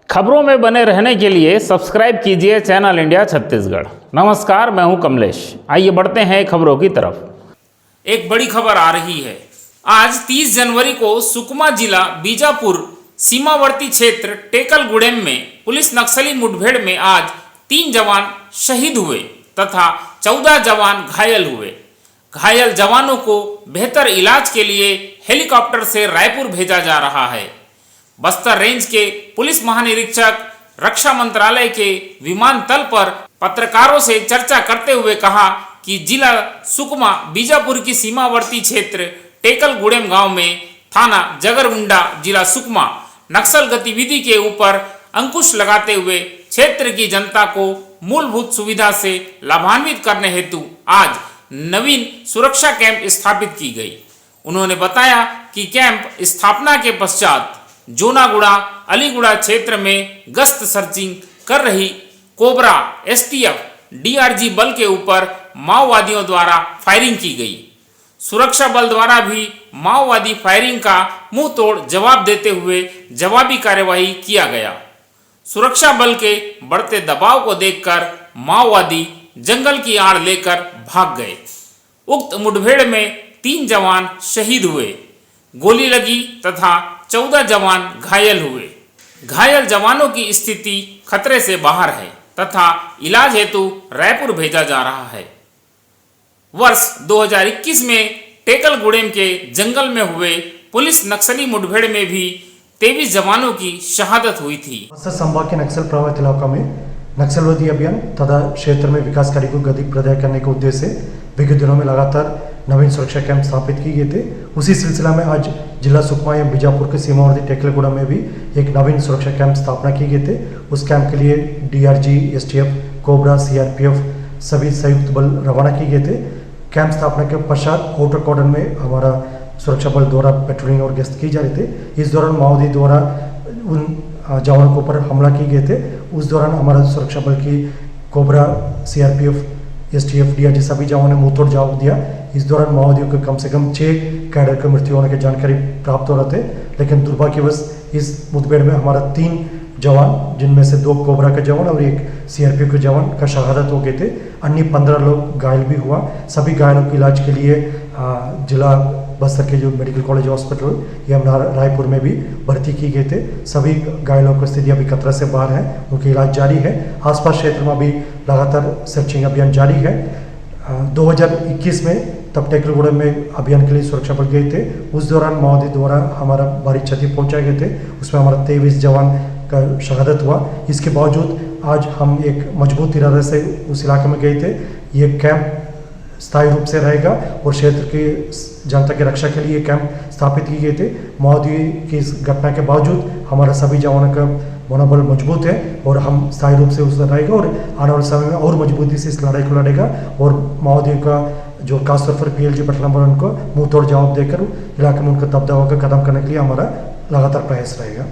खबरों में बने रहने के लिए सब्सक्राइब कीजिए चैनल इंडिया छत्तीसगढ़। नमस्कार, मैं हूं कमलेश। आइए बढ़ते हैं खबरों की तरफ। एक बड़ी खबर आ रही है। आज 30 जनवरी को सुकमा जिला बीजापुर सीमावर्ती क्षेत्र टेकलगुड़ेम में पुलिस नक्सली मुठभेड़ में आज 3 जवान शहीद हुए तथा 14 जवान घायल हुए। घायल जवानों को बेहतर इलाज के लिए हेलीकॉप्टर से रायपुर भेजा जा रहा है। बस्तर रेंज के पुलिस महानिरीक्षक रक्षा मंत्रालय के विमानतल पर पत्रकारों से चर्चा करते हुए कहा कि जिला सुकमा बीजापुर की सीमावर्ती क्षेत्र टेकलगुड़ेम गांव में थाना जगरगुंडा जिला सुकमा नक्सल गतिविधि के ऊपर अंकुश लगाते हुए क्षेत्र की जनता को मूलभूत सुविधा से लाभान्वित करने हेतु आज नवीन सुरक्षा कैंप स्थापित की गई। उन्होंने बताया कि कैंप स्थापना के पश्चात जोनागुड़ा अलीगुड़ा क्षेत्र में गश्त सर्चिंग कर रही कोबरा एसटीएफ डीआरजी बल के ऊपर माओवादियों द्वारा फायरिंग की गई। सुरक्षा बल द्वारा भी माओवादी फायरिंग का मुंह तोड़ जवाब देते हुए जवाबी कार्यवाही किया गया। सुरक्षा बल के बढ़ते दबाव को देखकर माओवादी जंगल की आड़ लेकर भाग गए। उक्त मुठभेड़ में 3 जवान शहीद हुए, गोली लगी तथा 14 जवान घायल हुए। घायल जवानों की स्थिति खतरे से बाहर है तथा इलाज हेतु रायपुर भेजा जा रहा है। वर्ष 2021 में टेकलगुड़ेम के जंगल में हुए पुलिस नक्सली मुठभेड़ में भी 23 जवानों की शहादत हुई थी। बस्तर संभाग के नक्सल प्रभावित इलाकों में नक्सलवादी अभियान तथा क्षेत्र में विकास कार्य को गति प्रदान करने के उद्देश्य से विगत दिनों में लगातार नवीन सुरक्षा कैंप स्थापित किए गए थे। उसी सिलसिला में आज जिला सुकमा या बीजापुर के सीमावर्ती टेकलगुड़ा में भी एक नवीन सुरक्षा कैंप स्थापना किए गए थे। उस कैंप के लिए डीआरजी, एसटीएफ, कोबरा, सीआरपीएफ सभी संयुक्त बल रवाना किए गए थे। कैंप स्थापना के पश्चात आउटर कॉर्डन में हमारा सुरक्षा बल द्वारा पेट्रोलिंग और गश्त की जा रही थी। इस दौरान माओवादी द्वारा उन जवानों के ऊपर हमला किए गए थे। उस दौरान हमारा सुरक्षा बल की कोबरा, सीआरपीएफ, एसटीएफ, डीआरजी सभी जवानों ने मुंहतोड़ जवाब दिया। इस दौरान माओवादियों को कम से कम 6 कैडर की मृत्यु होने की जानकारी प्राप्त हो रहे थे, लेकिन दुर्भाग्यवश इस मुठभेड़ में हमारा 3 जवान, जिनमें से 2 कोबरा के जवान और 1 सीआरपीएफ के जवान का शहादत हो गए थे। अन्य 15 लोग घायल भी हुआ। सभी घायलों के इलाज के लिए जिला बस्तर के जो मेडिकल कॉलेज हॉस्पिटल या रायपुर में भी भर्ती की गए थे। सभी घायलों की स्थिति अभी खतरा से बाहर है, उनकी इलाज जारी है। आसपास क्षेत्र में अभी लगातार सर्चिंग अभियान जारी है। 2021 में तब टेकलगुड़ा में अभियान के लिए सुरक्षा बल गए थे। उस दौरान माओवादी द्वारा हमारा भारी क्षति पहुंचाए गए थे। उसमें हमारा 23 जवान का शहादत हुआ। इसके बावजूद आज हम एक मजबूत इरादे से उस इलाके में गए थे। ये कैंप स्थायी रूप से रहेगा और क्षेत्र की जनता की रक्षा के लिए कैंप स्थापित किए गए थे। माओवादी की इस घटना के बावजूद हमारा सभी जवानों का मनोबल मजबूत है और हम स्थायी रूप से उस रहेगा और आने वाले समय में और मजबूती से इस लड़ाई को लड़ेगा और माओवादियों का जो खासतौर पर पीएलजी पटल नंबर उनको मुंह तोड़ जवाब देकर इलाके में उनका दबदबा को खत्म करने के लिए हमारा लगातार प्रयास रहेगा।